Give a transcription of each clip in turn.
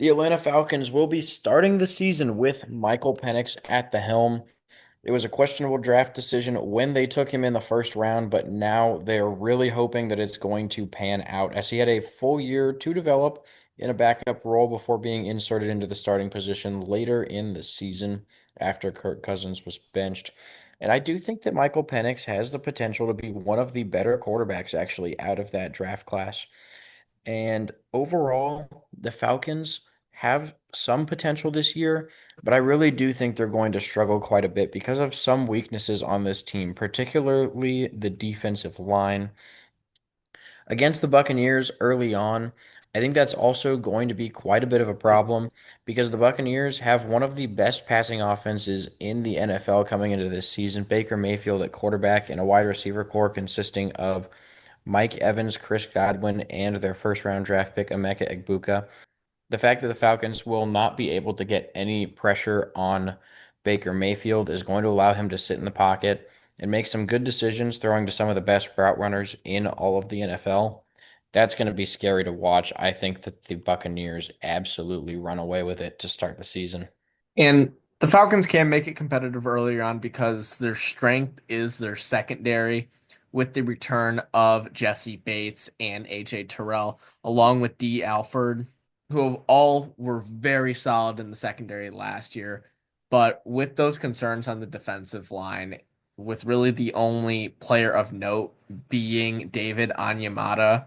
The Atlanta Falcons will be starting the season with Michael Penix at the helm. It was a questionable draft decision when they took him in the first round, but now they're really hoping that it's going to pan out as he had a full year to develop in a backup role before being inserted into the starting position later in the season after Kirk Cousins was benched. And I do think that Michael Penix has the potential to be one of the better quarterbacks actually out of that draft class. And overall, the Falcons have some potential this year, but I really do think they're going to struggle quite a bit because of some weaknesses on this team, particularly the defensive line. Against the Buccaneers early on, I think that's also going to be quite a bit of a problem because the Buccaneers have one of the best passing offenses in the NFL coming into this season. Baker Mayfield at quarterback and a wide receiver core consisting of Mike Evans, Chris Godwin, and their first round draft pick, Emeka Egbuka. The fact that the Falcons will not be able to get any pressure on Baker Mayfield is going to allow him to sit in the pocket and make some good decisions, throwing to some of the best route runners in all of the NFL. That's going to be scary to watch. I think that the Buccaneers absolutely run away with it to start the season. And the Falcons can make it competitive earlier on because their strength is their secondary with the return of Jesse Bates and AJ Terrell, along with D. Alford, who all were very solid in the secondary last year. But with those concerns on the defensive line, with really the only player of note being David Onyemata,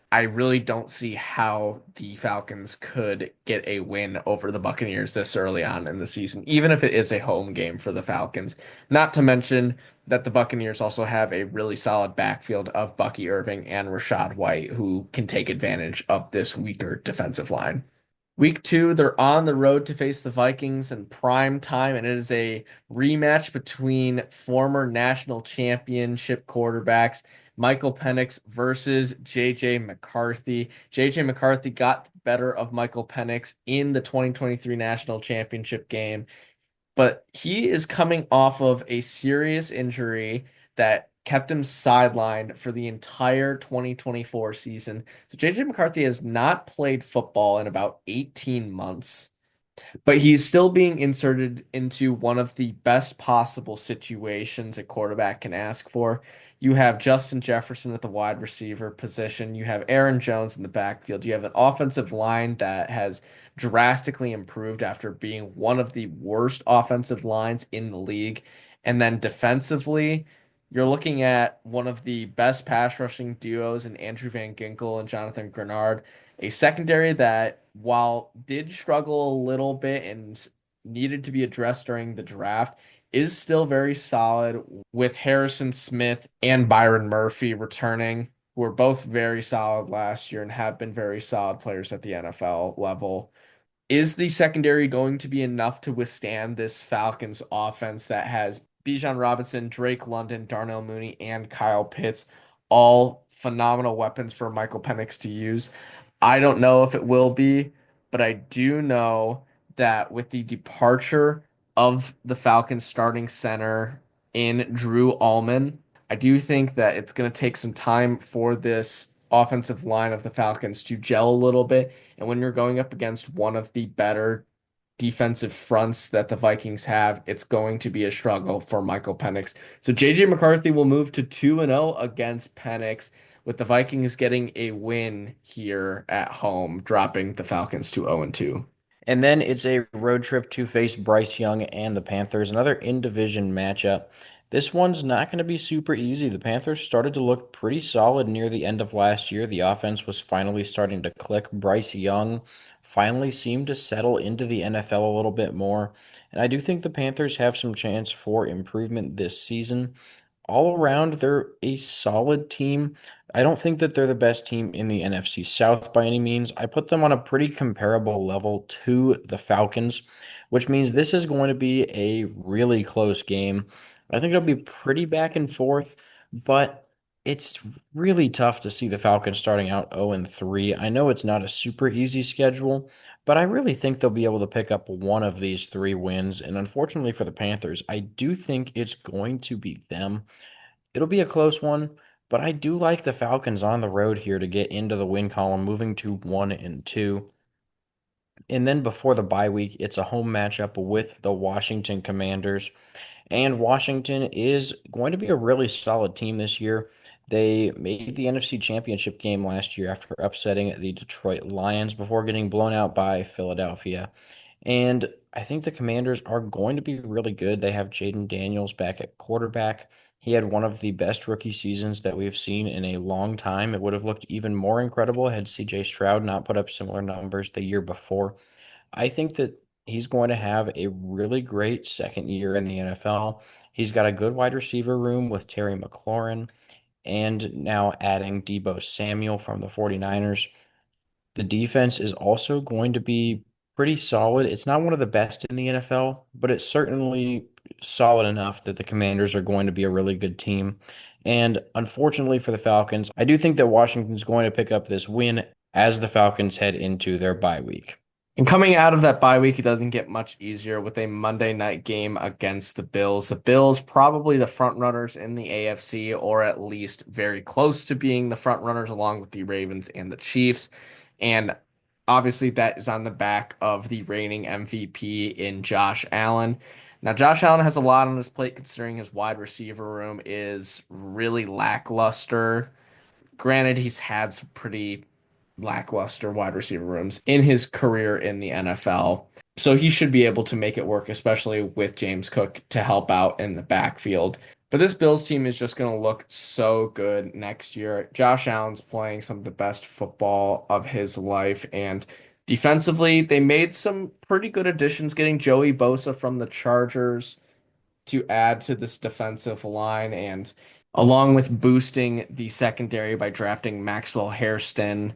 I really don't see how the Falcons could get a win over the Buccaneers this early on in the season, even if it is a home game for the Falcons. Not to mention that the Buccaneers also have a really solid backfield of Bucky Irving and Rashad White, who can take advantage of this weaker defensive line. Week two, they're on the road to face the Vikings in prime time, and it is a rematch between former national championship quarterbacks Michael Penix versus JJ McCarthy. JJ McCarthy got the better of Michael Penix in the 2023 national championship game, but he is coming off of a serious injury that kept him sidelined for the entire 2024 season. So JJ McCarthy has not played football in about 18 months. But he's still being inserted into one of the best possible situations a quarterback can ask for. You have Justin Jefferson at the wide receiver position. You have Aaron Jones in the backfield. You have an offensive line that has drastically improved after being one of the worst offensive lines in the league. And then defensively, you're looking at one of the best pass rushing duos in Andrew Van Ginkel and Jonathan Grenard, a secondary that, while did struggle a little bit and needed to be addressed during the draft, is still very solid with Harrison Smith and Byron Murphy returning, who were both very solid last year and have been very solid players at the NFL level. Is the secondary going to be enough to withstand this Falcons offense that has Bijan Robinson, Drake London, Darnell Mooney, and Kyle Pitts, all phenomenal weapons for Michael Penix to use? I don't know if it will be, but I do know that with the departure of the Falcons starting center in Drew Allman, I do think that it's going to take some time for this offensive line of the Falcons to gel a little bit. And when you're going up against one of the better defensive fronts that the Vikings have, it's going to be a struggle for Michael Penix. So JJ McCarthy will move to 2-0 against Penix, with the Vikings getting a win here at home, dropping the Falcons to 0-2. And then it's a road trip to face Bryce Young and the Panthers, another in-division matchup. This one's not going to be super easy. The Panthers started to look pretty solid near the end of last year. The offense was finally starting to click. Bryce Young finally seemed to settle into the NFL a little bit more. And I do think the Panthers have some chance for improvement this season. All around, they're a solid team. I don't think that they're the best team in the NFC South by any means. I put them on a pretty comparable level to the Falcons, which means this is going to be a really close game. I think it'll be pretty back and forth, but it's really tough to see the Falcons starting out 0-3. I know it's not a super easy schedule, but I really think they'll be able to pick up one of these three wins. And unfortunately for the Panthers, I do think it's going to be them. It'll be a close one, but I do like the Falcons on the road here to get into the win column, moving to 1-2. And then before the bye week, it's a home matchup with the Washington Commanders. And Washington is going to be a really solid team this year. They made the NFC Championship game last year after upsetting the Detroit Lions before getting blown out by Philadelphia. And I think the Commanders are going to be really good. They have Jaden Daniels back at quarterback. He had one of the best rookie seasons that we've seen in a long time. It would have looked even more incredible had CJ Stroud not put up similar numbers the year before. I think that he's going to have a really great second year in the NFL. He's got a good wide receiver room with Terry McLaurin and now adding Debo Samuel from the 49ers. The defense is also going to be pretty solid. It's not one of the best in the NFL, but it's certainly solid enough that the Commanders are going to be a really good team. And unfortunately for the Falcons, I do think that Washington's going to pick up this win as the Falcons head into their bye week. And coming out of that bye week, it doesn't get much easier with a Monday night game against the Bills. The Bills, probably the front runners in the AFC, or at least very close to being the front runners, along with the Ravens and the Chiefs. And obviously, that is on the back of the reigning MVP in Josh Allen. Now, Josh Allen has a lot on his plate considering his wide receiver room is really lackluster. Granted, he's had some pretty lackluster wide receiver rooms in his career in the NFL. So he should be able to make it work, especially with James Cook to help out in the backfield. But this Bills team is just going to look so good next year. Josh Allen's playing some of the best football of his life. And defensively, they made some pretty good additions, getting Joey Bosa from the Chargers to add to this defensive line, and along with boosting the secondary by drafting Maxwell Hairston.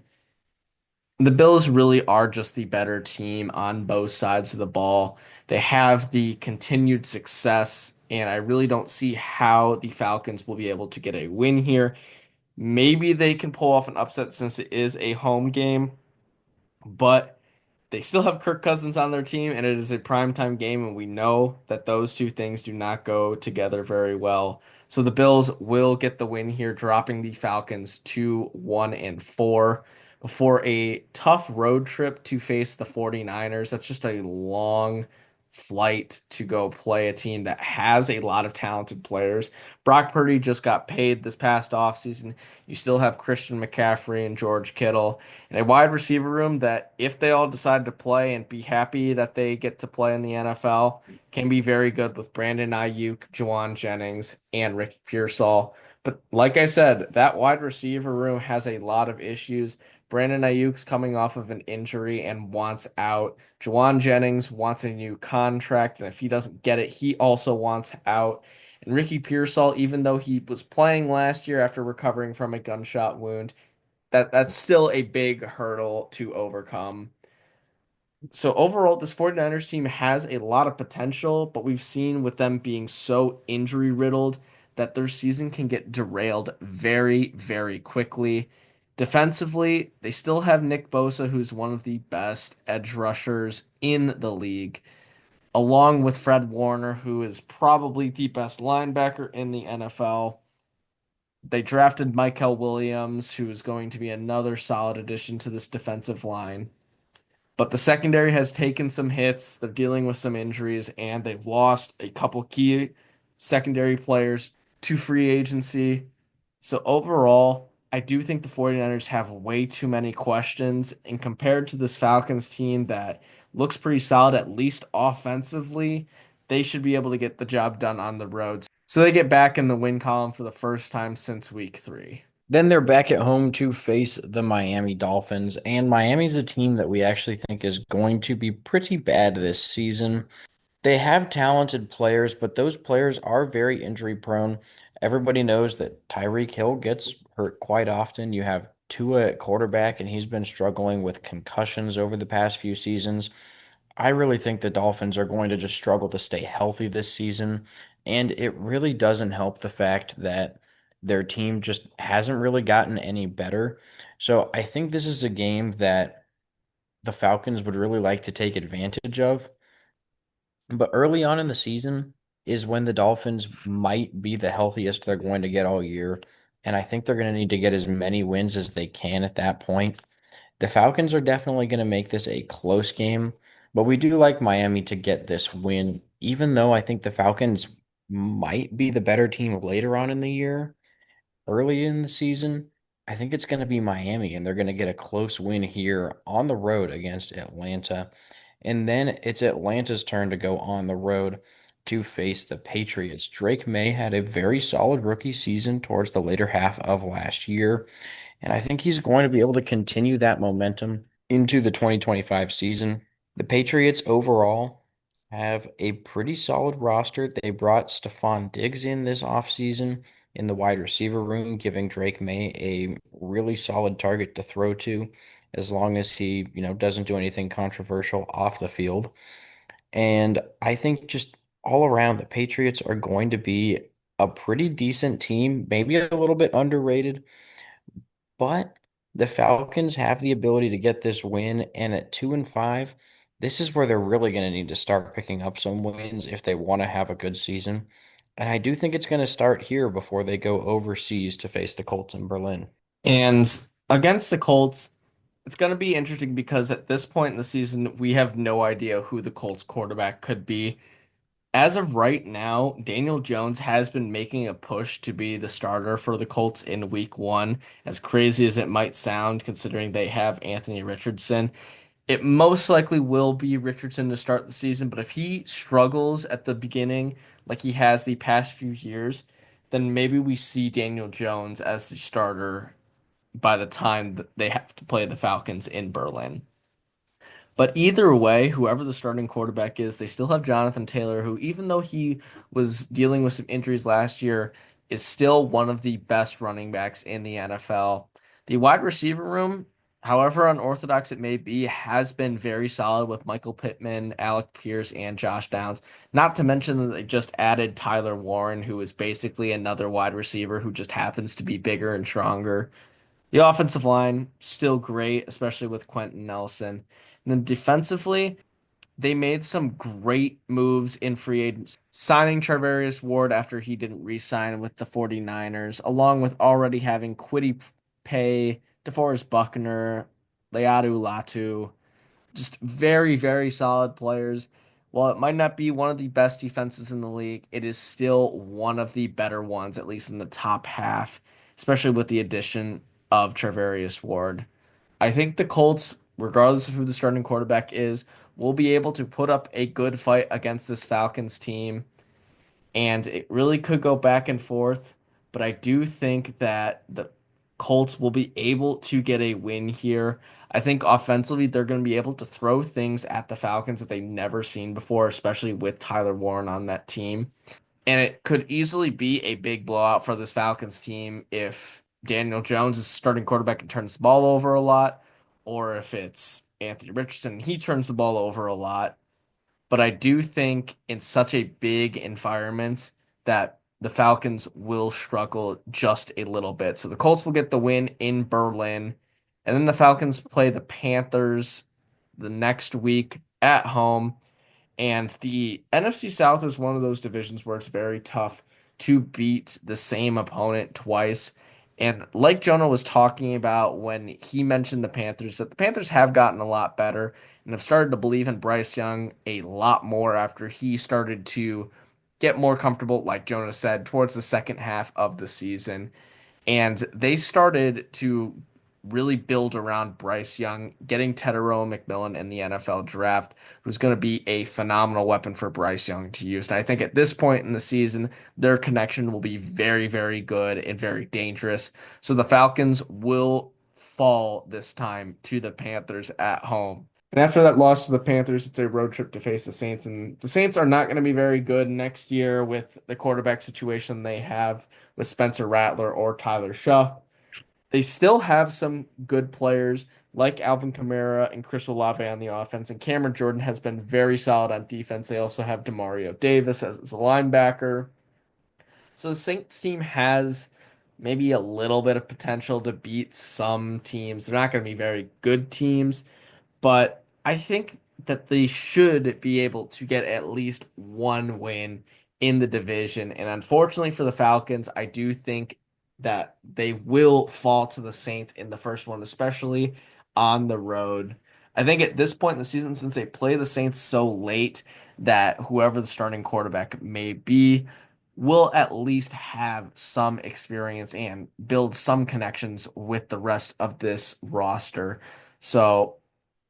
The Bills really are just the better team on both sides of the ball. They have the continued success, and I really don't see how the Falcons will be able to get a win here. Maybe they can pull off an upset since it is a home game, but they still have Kirk Cousins on their team, and it is a primetime game, and we know that those two things do not go together very well. So the Bills will get the win here, dropping the Falcons to 1-4 before a tough road trip to face the 49ers. That's just a long flight to go play a team that has a lot of talented players. Brock Purdy just got paid this past offseason. You still have Christian McCaffrey and George Kittle and a wide receiver room that, if they all decide to play and be happy that they get to play in the NFL, can be very good with Brandon Ayuk, Juwan Jennings, and Ricky Pearsall. But like I said, that wide receiver room has a lot of issues. Brandon Ayuk's coming off of an injury and wants out. Juwan Jennings wants a new contract, and if he doesn't get it, he also wants out. And Ricky Pearsall, even though he was playing last year after recovering from a gunshot wound, that's still a big hurdle to overcome. So overall, this 49ers team has a lot of potential, but we've seen with them being so injury riddled that their season can get derailed very, very quickly. Defensively, they still have Nick Bosa, who's one of the best edge rushers in the league, along with Fred Warner, who is probably the best linebacker in the NFL. They drafted Michael Williams, who is going to be another solid addition to this defensive line. But the secondary has taken some hits. They're dealing with some injuries, and they've lost a couple key secondary players to free agency. So overall, I do think the 49ers have way too many questions. And compared to this Falcons team that looks pretty solid, at least offensively, they should be able to get the job done on the road. So they get back in the win column for the first time since week 3. Then they're back at home to face the Miami Dolphins, and Miami's a team that we actually think is going to be pretty bad this season. They have talented players, but those players are very injury prone. Everybody knows that Tyreek Hill gets hurt quite often. You have Tua at quarterback, and he's been struggling with concussions over the past few seasons. I really think the Dolphins are going to just struggle to stay healthy this season, and it really doesn't help the fact that their team just hasn't really gotten any better. So I think this is a game that the Falcons would really like to take advantage of. But early on in the season is when the Dolphins might be the healthiest they're going to get all year. And I think they're going to need to get as many wins as they can at that point. The Falcons are definitely going to make this a close game, but we do like Miami to get this win, even though I think the Falcons might be the better team later on in the year. Early in the season, I think it's going to be Miami, and they're going to get a close win here on the road against Atlanta. And then it's Atlanta's turn to go on the road to face the Patriots. Drake May had a very solid rookie season towards the later half of last year, and I think he's going to be able to continue that momentum into the 2025 season. The Patriots overall have a pretty solid roster. They brought Stephon Diggs in this offseason in the wide receiver room, giving Drake May a really solid target to throw to as long as he, doesn't do anything controversial off the field. And I think just all around, the Patriots are going to be a pretty decent team, maybe a little bit underrated, but the Falcons have the ability to get this win, and at 2-5, this is where they're really going to need to start picking up some wins if they want to have a good season. And I do think it's going to start here before they go overseas to face the Colts in Berlin. And against the Colts, it's going to be interesting because at this point in the season, we have no idea who the Colts quarterback could be. As of right now, Daniel Jones has been making a push to be the starter for the Colts in week one. As crazy as it might sound, considering they have Anthony Richardson, it most likely will be Richardson to start the season. But if he struggles at the beginning, like he has the past few years, then maybe we see Daniel Jones as the starter by the time that they have to play the Falcons in Berlin. But either way, whoever the starting quarterback is, they still have Jonathan Taylor, who, even though he was dealing with some injuries last year, is still one of the best running backs in the NFL. The wide receiver room, however unorthodox it may be, has been very solid with Michael Pittman, Alec Pierce, and Josh Downs. Not to mention that they just added Tyler Warren, who is basically another wide receiver who just happens to be bigger and stronger. The offensive line, still great, especially with Quentin Nelson. And then defensively, they made some great moves in free agency, signing Charvarius Ward after he didn't re-sign with the 49ers, along with already having Kwity Paye, DeForest Buckner, Leatu Latu, just very, very solid players. While it might not be one of the best defenses in the league, it is still one of the better ones, at least in the top half, especially with the addition of Charvarius Ward. I think the Colts, regardless of who the starting quarterback is, will be able to put up a good fight against this Falcons team, and it really could go back and forth. But I do think that the Colts will be able to get a win here. I think offensively, they're going to be able to throw things at the Falcons that they've never seen before, especially with Tyler Warren on that team. And it could easily be a big blowout for this Falcons team if Daniel Jones is starting quarterback and turns the ball over a lot, or if it's Anthony Richardson and he turns the ball over a lot. But I do think in such a big environment that the Falcons will struggle just a little bit. So the Colts will get the win in Berlin, and then the Falcons play the Panthers the next week at home. And the NFC South is one of those divisions where it's very tough to beat the same opponent twice. And like Jonah was talking about when he mentioned the Panthers, that the Panthers have gotten a lot better and have started to believe in Bryce Young a lot more after he started to get more comfortable, like Jonah said, towards the second half of the season. And they started to really build around Bryce Young, getting Tedero McMillan in the NFL draft, who's going to be a phenomenal weapon for Bryce Young to use. And I think at this point in the season, their connection will be very, very good and very dangerous. So the Falcons will fall this time to the Panthers at home. And after that loss to the Panthers, it's a road trip to face the Saints. And the Saints are not going to be very good next year with the quarterback situation they have with Spencer Rattler or Tyler Shaw. They still have some good players like Alvin Kamara and Chris Olave on the offense, and Cameron Jordan has been very solid on defense. They also have Demario Davis as the linebacker. So the Saints team has maybe a little bit of potential to beat some teams. They're not going to be very good teams, but I think that they should be able to get at least one win in the division. And unfortunately for the Falcons, I do think that they will fall to the Saints in the first one, especially. on the road. I think at this point in the season, since they play the Saints so late, that whoever the starting quarterback may be will at least have some experience and build some connections with the rest of this roster. So,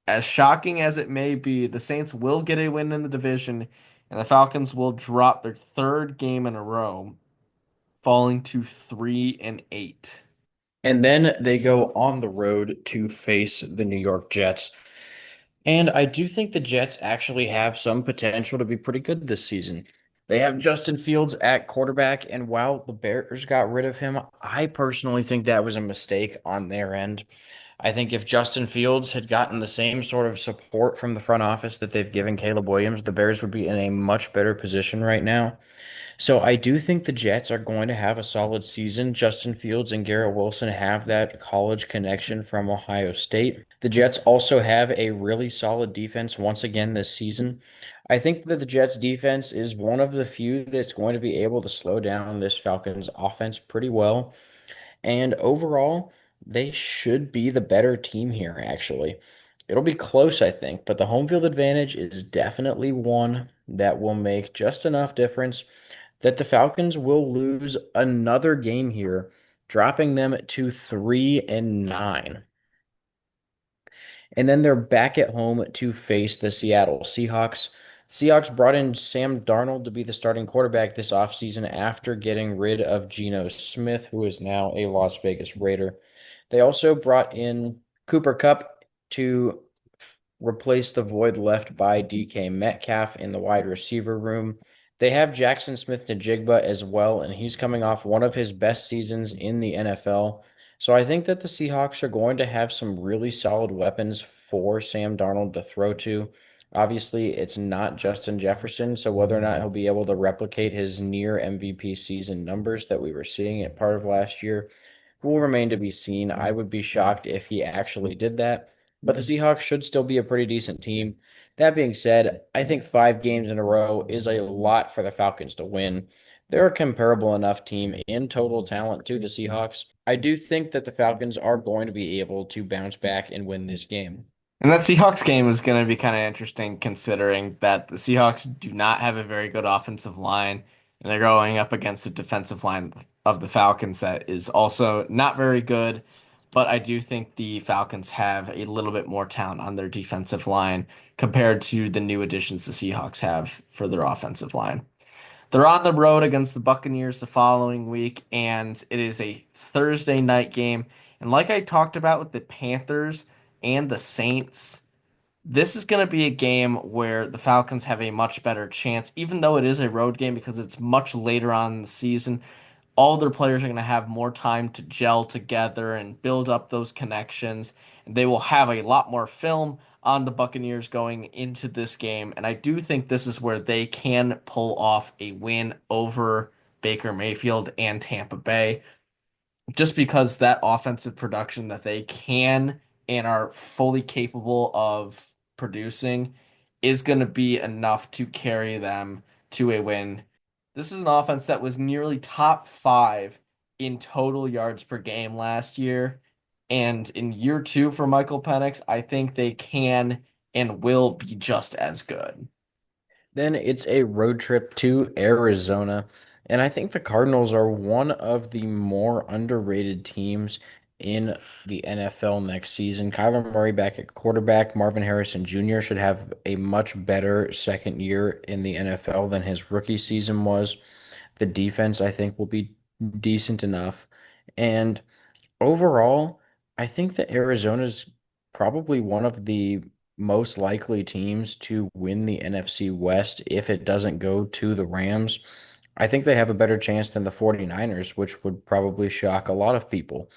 as shocking as it may be, the Saints will get a win in the division, and the Falcons will drop their third game in a row, falling to 3-8. And then they go on the road to face the New York Jets. And I do think the Jets actually have some potential to be pretty good this season. They have Justin Fields at quarterback, and while the Bears got rid of him, I personally think that was a mistake on their end. I think if Justin Fields had gotten the same sort of support from the front office that they've given Caleb Williams, the Bears would be in a much better position right now. So I do think the Jets are going to have a solid season. Justin Fields and Garrett Wilson have that college connection from Ohio State. The Jets also have a really solid defense once again this season. I think that the Jets defense is one of the few that's going to be able to slow down this Falcons offense pretty well. And overall, they should be the better team here, actually. It'll be close, I think, but the home field advantage is definitely one that will make just enough difference that the Falcons will lose another game here, dropping them to 3-9. And then they're back at home to face the Seattle Seahawks. Seahawks brought in Sam Darnold to be the starting quarterback this offseason after getting rid of Geno Smith, who is now a Las Vegas Raider. They also brought in Cooper Kupp to replace the void left by DK Metcalf in the wide receiver room. They have Jackson Smith-Njigba as well, and he's coming off one of his best seasons in the NFL. So I think that the Seahawks are going to have some really solid weapons for Sam Darnold to throw to. Obviously, it's not Justin Jefferson, so whether or not he'll be able to replicate his near MVP season numbers that we were seeing at part of last year will remain to be seen. I would be shocked if he actually did that, but the Seahawks should still be a pretty decent team. That being said, I think 5 games in a row is a lot for the Falcons to win. They're a comparable enough team in total talent to the Seahawks. I do think that the Falcons are going to be able to bounce back and win this game. And that Seahawks game is going to be kind of interesting considering that the Seahawks do not have a very good offensive line, and they're going up against a defensive line of the Falcons that is also not very good. But I do think the Falcons have a little bit more talent on their defensive line compared to the new additions the Seahawks have for their offensive line. They're on the road against the Buccaneers the following week, and it is a Thursday night game. And like I talked about with the Panthers and the Saints, this is going to be a game where the Falcons have a much better chance, even though it is a road game because it's much later on in the season. All their players are going to have more time to gel together and build up those connections. And they will have a lot more film on the Buccaneers going into this game. And I do think this is where they can pull off a win over Baker Mayfield and Tampa Bay just because that offensive production that they can and are fully capable of producing is going to be enough to carry them to a win. This is an offense that was nearly top five in total yards per game last year. And in year two for Michael Penix, I think they can and will be just as good. Then it's a road trip to Arizona. And I think the Cardinals are one of the more underrated teams in the NFL next season. Kyler Murray back at quarterback, Marvin Harrison Jr. should have a much better second year in the NFL than his rookie season was. The defense, I think, will be decent enough. And overall, I think that Arizona's probably one of the most likely teams to win the NFC West if it doesn't go to the Rams. I think they have a better chance than the 49ers, which would probably shock a lot of people.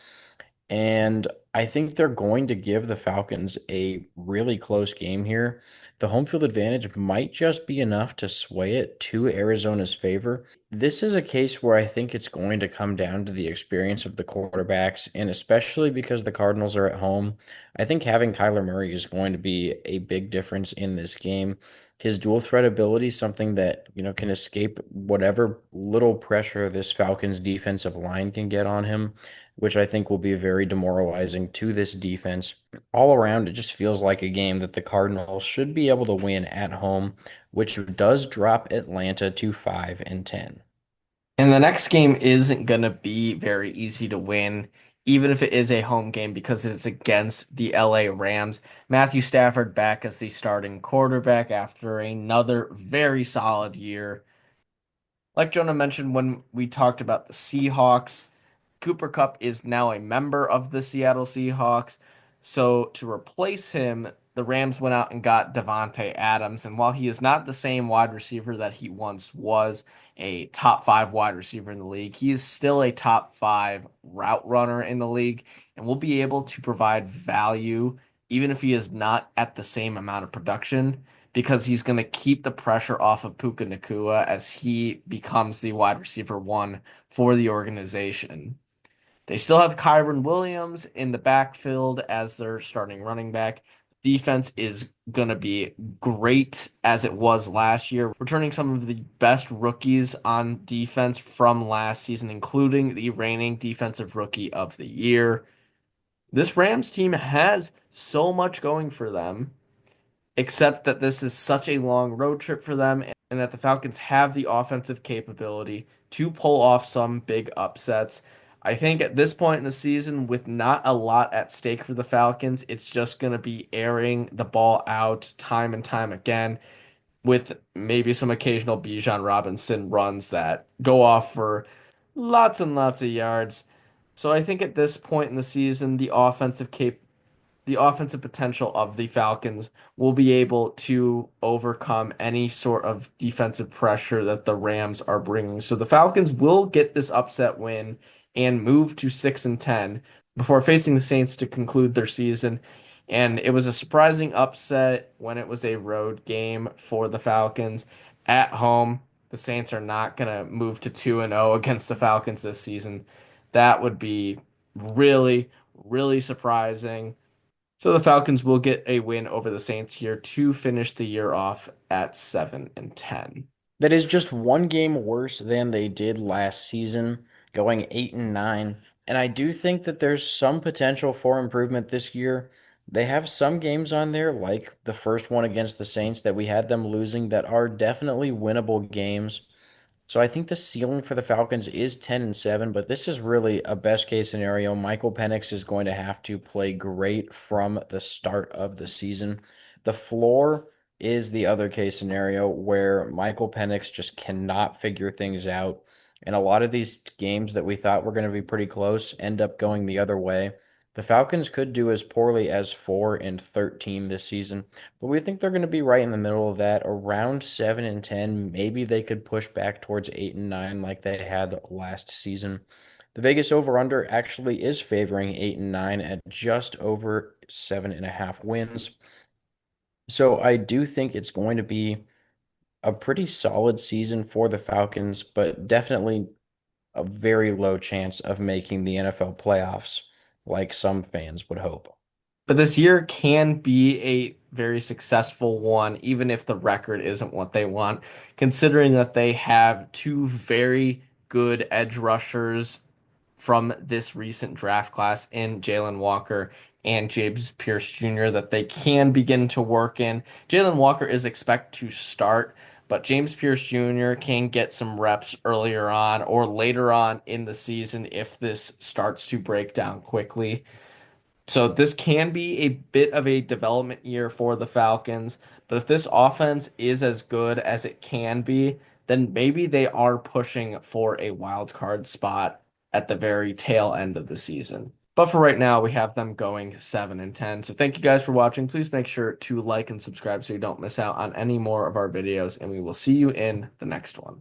And I think they're going to give the Falcons a really close game here. The home field advantage might just be enough to sway it to Arizona's favor. This is a case where I think it's going to come down to the experience of the quarterbacks, and especially because the Cardinals are at home, I think having Kyler Murray is going to be a big difference in this game. His dual threat ability, something that, can escape whatever little pressure this Falcons defensive line can get on him. which I think will be very demoralizing to this defense. All around, it just feels like a game that the Cardinals should be able to win at home, which does drop Atlanta to 5-10. And the next game isn't going to be very easy to win, even if it is a home game, because it's against the LA Rams. Matthew Stafford back as the starting quarterback after another very solid year. Like Jonah mentioned when we talked about the Seahawks, Cooper Kupp is now a member of the Seattle Seahawks. So to replace him, the Rams went out and got Davante Adams. And while he is not the same wide receiver that he once was, a top five wide receiver in the league, he is still a top five route runner in the league and will be able to provide value even if he is not at the same amount of production because he's going to keep the pressure off of Puka Nacua as he becomes the wide receiver one for the organization. They still have Kyron Williams in the backfield as their starting running back. Defense is going to be great as it was last year, returning some of the best rookies on defense from last season, including the reigning defensive rookie of the year. This Rams team has so much going for them except that this is such a long road trip for them and that the Falcons have the offensive capability to pull off some big upsets. I think at this point in the season, with not a lot at stake for the Falcons, it's just going to be airing the ball out time and time again with maybe some occasional Bijan Robinson runs that go off for lots and lots of yards. So I think at this point in the season, the offensive potential of the Falcons will be able to overcome any sort of defensive pressure that the Rams are bringing. So the Falcons will get this upset win and move to 6-10 before facing the Saints to conclude their season. And it was a surprising upset when it was a road game for the Falcons at home. The Saints are not going to move to 2-0 against the Falcons this season. That would be really, really surprising. So the Falcons will get a win over the Saints here to finish the year off at 7-10. That is just one game worse than they did last season, going 8-9. And I do think that there's some potential for improvement this year. They have some games on there, like the first one against the Saints that we had them losing, that are definitely winnable games. So I think the ceiling for the Falcons is 10-7, but this is really a best case scenario. Michael Penix is going to have to play great from the start of the season. The floor is the other case scenario where Michael Penix just cannot figure things out. And a lot of these games that we thought were going to be pretty close end up going the other way. The Falcons could do as poorly as 4-13 this season. But we think they're going to be right in the middle of that, around 7-10. Maybe they could push back towards 8-9 like they had last season. The Vegas over/under actually is favoring 8-9 at just over 7.5 wins. So I do think it's going to be a pretty solid season for the Falcons, but definitely a very low chance of making the NFL playoffs, like some fans would hope. But this year can be a very successful one, even if the record isn't what they want, considering that they have two very good edge rushers from this recent draft class in Jalen Walker and James Pierce Jr. that they can begin to work in. Jalen Walker is expected to start, but James Pierce Jr. can get some reps earlier on or later on in the season if this starts to break down quickly. So this can be a bit of a development year for the Falcons, but if this offense is as good as it can be, then maybe they are pushing for a wild card spot at the very tail end of the season. But for right now, we have them going 7-10. So thank you guys for watching. Please make sure to like and subscribe so you don't miss out on any more of our videos, and we will see you in the next one.